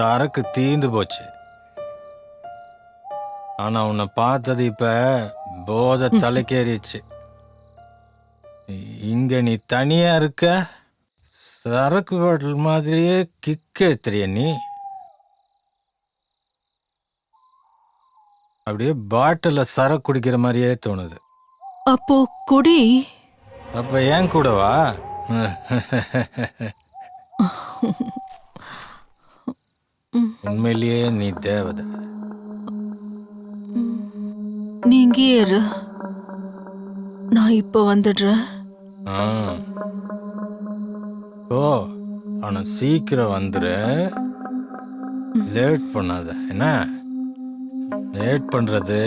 சரக்கு தீந்து போச்சு. ஆனா உன்னை பார்த்தது இப்ப போதை தலைக்கேறிடுச்சு. இங்க நீ தனியா இருக்க, சரக்கு பாட்டில் மாதிரியே கிக் ஏத்துறிய நீ. அப்படியே பாட்டில சரக்கு குடிக்கிற மாதிரியே தோணுது. அப்போ குடி. அப்ப ஏன் கூடவா? உண்மையிலேயே நீ தேவதை. நீ இங்கேயே இரு, நான் இப்ப வந்துடுறேன். ஓ, ஆனா சீக்கிரம் வந்துரு. லேட் பண்ணாத என்ன? லேட் பண்றது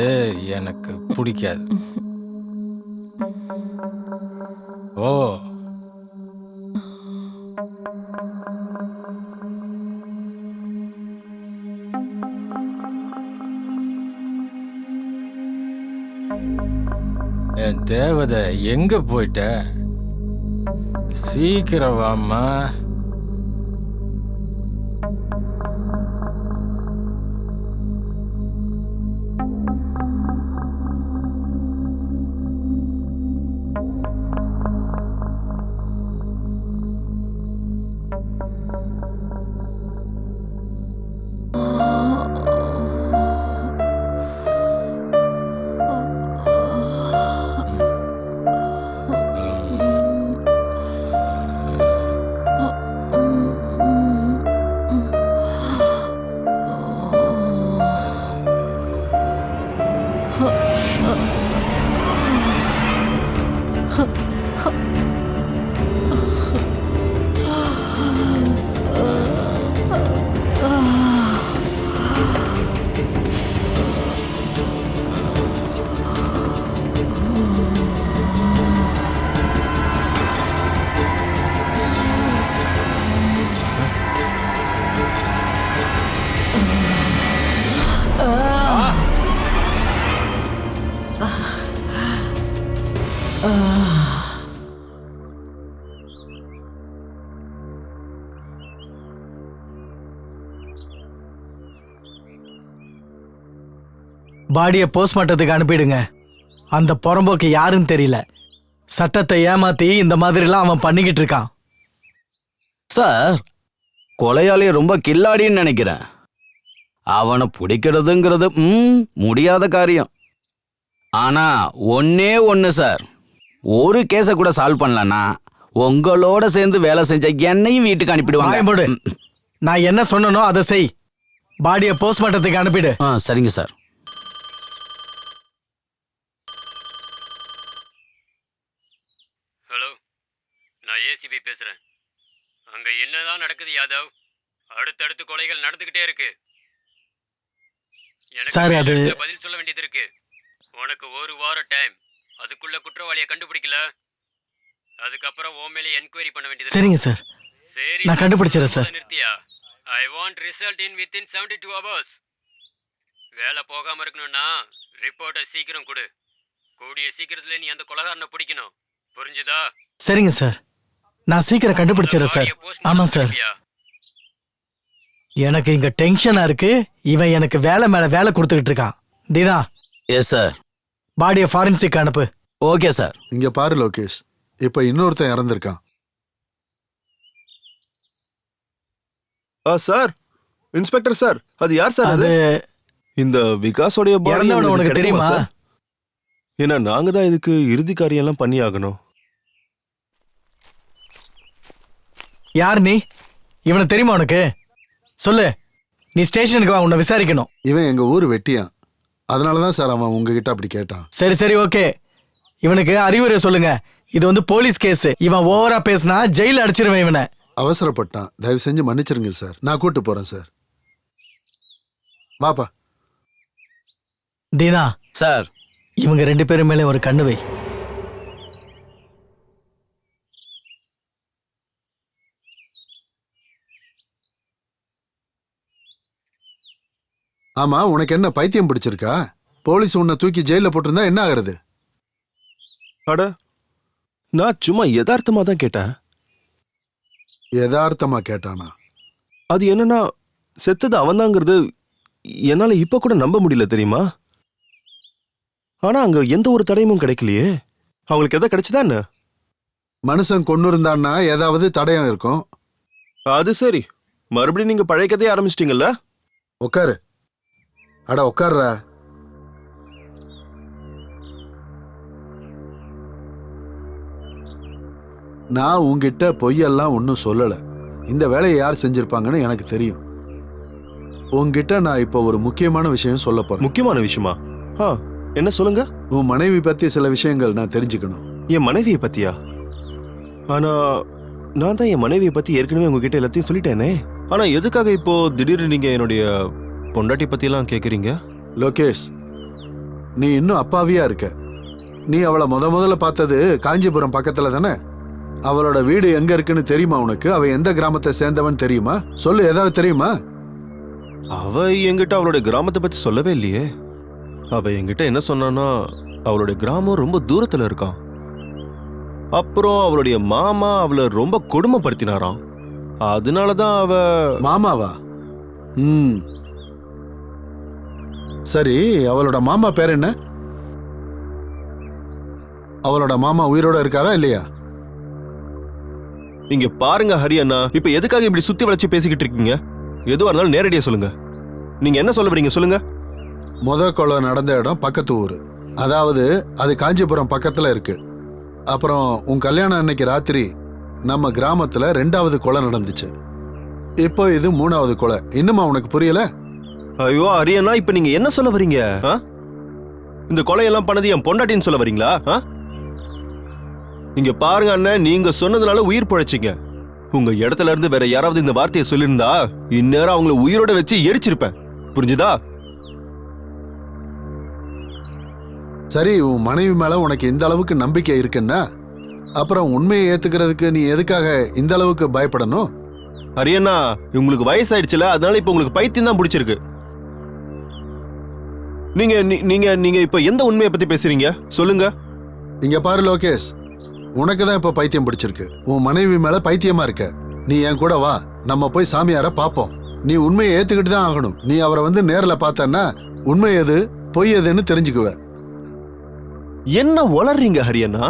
எனக்கு பிடிக்காது. ஓ, என் தேவதை எங்க போயிட்ட? சீக்கிரம் வாம்மா. பாடியை போஸ்ட்மார்ட்டத்துக்கு அனுப்பிடுங்க. அந்த புறம்போக்கு யாருன்னு தெரியல. சட்டத்தை ஏமாத்தி இந்த மாதிரிலாம் அவன் பண்ணிக்கிட்டு இருக்கான். சார், கொலையாளி ரொம்ப கில்லாடின்னு நினைக்கிறேன். அவனை பிடிக்கிறதுங்கிறது முடியாத காரியம். ஆனா ஒன்னே ஒன்று சார், ஒரு கேஸை கூட சால்வ் பண்ணலன்னா உங்களோட சேர்ந்து வேலை செஞ்ச என்னையும் வீட்டுக்கு அனுப்பிடுவாங்க. நான் என்ன சொன்னனோ அதை செய். பாடியை போஸ்ட்மார்ட்டத்துக்கு அனுப்பிடு. சரிங்க சார். ஹலோ, நான் ஏசிபி பேசுறேன். அங்க என்னதான் நடக்குது யாதவ்? அடுத்தடுத்து கொலைகள் நடந்துகிட்டே இருக்கு. சார், அது பதில் சொல்ல வேண்டியது இருக்கு. உனக்கு ஒரு வாரம் டைம். அதுக்குள்ள குற்றவாளியை கண்டுபிடிக்கல, அதுக்கப்புறம் ஓ மேலே என்கொயரி பண்ண வேண்டியது. சரிங்க சார், சரி, நான் கண்டுபிடிச்சிடுறேன் சார். நிறுத்தியா? I want result in within 72 hours. வேலை போகாம இருக்கணும்னா ரிப்போர்ட்டை சீக்கிரம் கொடு. கூடிய சீக்கிரத்துல நீ அந்த கொலைகாரனை பிடிக்கணும். புரிஞ்சுதா? சரிங்க சார், நான் சீக்கிரம் கண்டுபிடிச்சிடுறேன் சார். ஆமா சார், எனக்கு இங்க டென்ஷனா இருக்கு. இவன் எனக்கு வேலை மேல வேலை கொடுத்துக்கிட்டு இருக்கான். தீனா. Yes sir. பாடியை ஃபாரன்சிக் அனுப்பு. Okay sir. இங்க பாரு லோகேஷ், இப்ப இன்னொருத்தன் இறந்திருக்கான். சார், இன்ஸ்பெக்டர் சார், அது யார் சார்? அது இந்த விகாஸோடைய பாடி உனக்கு தெரியுமா? ஏன்னா நாங்க தான் இதுக்கு இறுதி காரியம் எல்லாம் பண்ணி ஆகணும். யார் நீ? இவனை தெரியுமா உனக்கு? சொல்லு. நீ ஸ்டேஷனுக்கு வா, உன்னை விசாரிக்கணும். இவன் எங்க ஊர் வெட்டியான். அதனாலதான் சார் அவன் உங்ககிட்ட அப்படி கேட்டான். சரி சரி, ஓகே. இவனுக்கு அறிவுரை சொல்லுங்க. இது போலீஸ் கேஸ். இவன் ஓவரா பேசினா ஜெயில அடிச்சிருவேன் இவனை. அவசரப்பட்டான், தயவு செஞ்சு மன்னிச்சிருங்க சார். நான் கூட்டு போறேன் சார். வாப்பா. தீனா சார், இவங்க 2 பேரும் மேலே ஒரு கண்ணு வை. ஆமா, உனக்கு என்ன பைத்தியம் பிடிச்சிருக்கா? போலீஸ் உன்னை தூக்கி ஜெயில போட்டிருந்தா என்ன ஆகுறது? அட, நான் சும்மா யதார்த்தமா தான் கேட்டேன். யதார்த்தமா கேட்டானா? அது என்னன்னா, செத்தது அவன்தாங்கிறது என்னால இப்ப கூட நம்ப முடியல தெரியுமா? ஆனா அங்க எந்த ஒரு தடயமும் கிடைக்கலையே. அவங்களுக்கு எதாவது கிடைச்சதா என்ன? மனுஷன் கொண்டு இருந்தான்னா ஏதாவது தடயம் இருக்கும். அது சரி, மறுபடியும் நீங்க பழைய கதையை ஆரம்பிச்சிட்டீங்கல்ல? உட்காரு. அட உட்கார்றா. நான் உங்ககிட்ட பொய்யெல்லாம் ஒன்றும் சொல்லல. இந்த வேலையை யார் செஞ்சிருப்பாங்கன்னு எனக்கு தெரியும். உங்ககிட்ட நான் இப்போ ஒரு முக்கியமான விஷயம் சொல்ல போறேன். முக்கியமான விஷயமா? என்ன சொல்லுங்க. உன் மனைவி பத்தி சில விஷயங்கள் நான் தெரிஞ்சுக்கணும். என் மனைவியை பத்தியா? ஆனா நான் தான் என் மனைவியை பத்தி ஏற்கனவே உங்ககிட்ட எல்லாத்தையும் சொல்லிட்டேனே. ஆனா எதுக்காக இப்போ திடீர்னு நீங்க என்னுடைய பொண்டாட்டி பத்தி எல்லாம் கேக்குறீங்க? லோகேஷ், நீ இன்னும் அப்பாவியா இருக்க. நீ அவளை முதல்ல பார்த்தது காஞ்சிபுரம் பக்கத்துல தானே? அவளோட வீடு எங்க இருக்குன்னு தெரியுமா உனக்கு? அவ எந்த கிராமத்தை சேர்ந்தவன் தெரியுமா? சொல்லு, ஏதாவது தெரியுமா? அவ என்கிட்ட அவளுடைய கிராமத்தை பத்தி சொல்லவே இல்லையே. அவ என்கிட்ட என்ன சொன்னான்னா, அவளுடைய கிராமம் ரொம்ப தூரத்துல இருக்கான். அப்புறம் அவளுடைய மாமா அவளை ரொம்ப கொடுமைப்படுத்தினாராம். அதனாலதான் அவ... மாமாவா? சரி, அவளோட மாமா பேர் என்ன? அவளோட மாமா உயிரோட இருக்காரா இல்லையா? இங்க பாருங்க ஹரி அண்ணா, இப்ப எதுக்காக இப்படி சுத்தி வளைச்சு பேசிக்கிட்டு இருக்கீங்க? எதுவா இருந்தாலும் நேரடியா சொல்லுங்க. நீங்க என்ன சொல்ல வரீங்க சொல்லுங்க. கொலை நடந்த இடம் பக்கத்து ஊரு. அதாவது அது காஞ்சிபுரம் பக்கத்துல இருக்கு. அப்புறம் உன் கல்யாணம் அன்னைக்கு ராத்திரி நம்ம கிராமத்துல 2வது கொலை நடந்துச்சு. இப்போ இது 3வது கொலை. இன்னுமா உனக்கு புரியல? ஐயோ ஹரி அண்ணா, இப்ப நீங்க என்ன சொல்ல வரீங்க? இந்த கொலையெல்லாம் பண்ணது என் பொண்டாட்டின்னு சொல்ல வரீங்களா? இங்க பாருங்க அண்ணன், நீங்க சொன்னதுனால உயிர் பழைச்சிங்க. உங்க இடத்துல இருந்து வேற யாராவது இந்த வார்த்தையை சொல்லியிருந்தா இந்நேரம் அவங்கள உயிரோட வச்சு எரிச்சிருப்பேன். புரிஞ்சுதா? சரி, உன் மனைவி மேல உனக்கு இந்த அளவுக்கு நம்பிக்கை இருக்குன்னா அப்புறம் உண்மையை ஏத்துக்கிறதுக்கு நீ எதுக்காக இந்த அளவுக்கு பயப்படணும்? ஹரியண்ணா, உங்களுக்கு வயசாயிடுச்சுல, அதனால இப்ப உங்களுக்கு பைத்தியம் தான் பிடிச்சிருக்கு. நீங்க நீங்க நீங்க இப்ப எந்த உண்மையை பத்தி பேசுறீங்க சொல்லுங்க. இங்க பாரு லோகேஷ், உனக்கு தான் இப்ப பைத்தியம் பிடிச்சிருக்கு. உன் மனைவி மேல பைத்தியமா இருக்க. நீ என் கூட வா, நம்ம போய் சாமியார பாப்போம். நீ உண்மையை ஏத்துக்கிட்டு தான் ஆகணும். நீ அவரை வந்து நேர்ல பார்த்தன்னா உண்மை எது பொய் எதுன்னு தெரிஞ்சுக்குவ. என்ன வளர்றீங்க ஹரியண்ணா?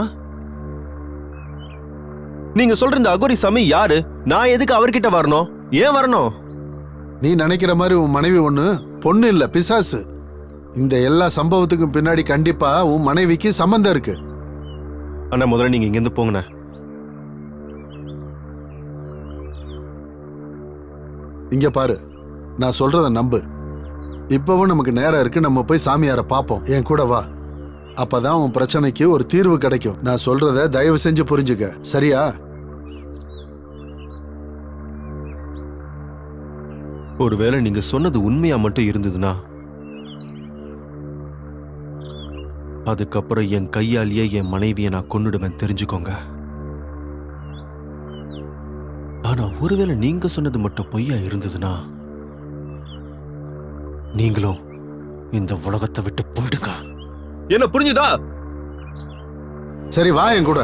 நீங்க சொல்ற இந்த அகோரி சாமி யாரு? நான் எதுக்கு அவர்கிட்ட வரணும்? ஏன் வரணும்? நீ நினைக்கிற மாதிரி உன் மனைவி ஒண்ணு பொண்ணு இல்ல, பிசாசு. இந்த எல்லா சம்பவத்துக்கும் பின்னாடி கண்டிப்பா உன் மனைவிக்கு சம்பந்தம் இருக்கு. அண்ணா, முதல்ல நீங்க இங்கிருந்து போங்கண்ணா. இங்க பாரு, நான் சொல்றத நம்பு. இப்பவும் நமக்கு நேரம் இருக்கு. நம்ம போய் சாமியார பாப்போம். என் கூட வா. அப்பதான் உன் பிரச்சனைக்கு ஒரு தீர்வு கிடைக்கும். நான் சொல்றத தயவு செஞ்சு புரிஞ்சுக்க, சரியா? ஒருவேளை நீங்க சொன்னது உண்மையா மட்டும் இருந்ததுன்னா அதுக்கப்புறம் என் கையாலேயே என் மனைவியை நான் கொன்னுடுவேன், தெரிஞ்சுக்கோங்க. ஆனா ஒருவேளை நீங்க சொன்னது மட்டும் பொய்யா இருந்ததுன்னா நீங்களும் இந்த உலகத்தை விட்டு போயிடுங்க. என்ன புரிஞ்சுதா? சரி, வா என் கூட.